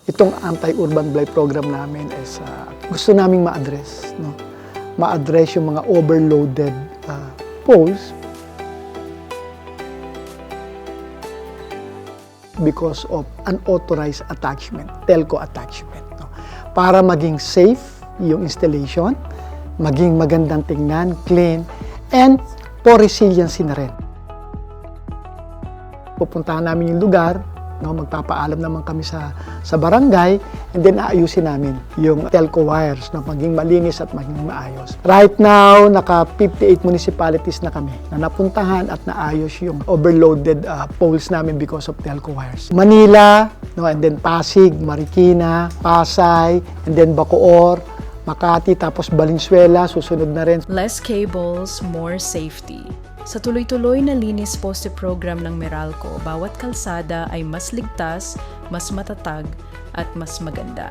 Itong anti-urban blight program namin is gusto naming ma-address, no? Ma-address yung mga overloaded poles because of unauthorized attachment, telco attachment, no? Para maging safe yung installation, maging magandang tingnan, clean, and for resiliency na rin. Pupuntahan namin yung lugar, no, magpapaalam naman kami sa barangay, and then aayusin namin yung telco wires na maging malinis at maging maayos. Right now, naka 58 municipalities na kami na napuntahan at naayos yung overloaded poles namin because of telco wires. Manila, no, and then Pasig, Marikina, Pasay, and then Bacoor, Makati, tapos Valenzuela, susunod na rin. Less cables, more safety. Sa tuloy-tuloy na linis poste program ng Meralco, bawat kalsada ay mas ligtas, mas matatag, at mas maganda.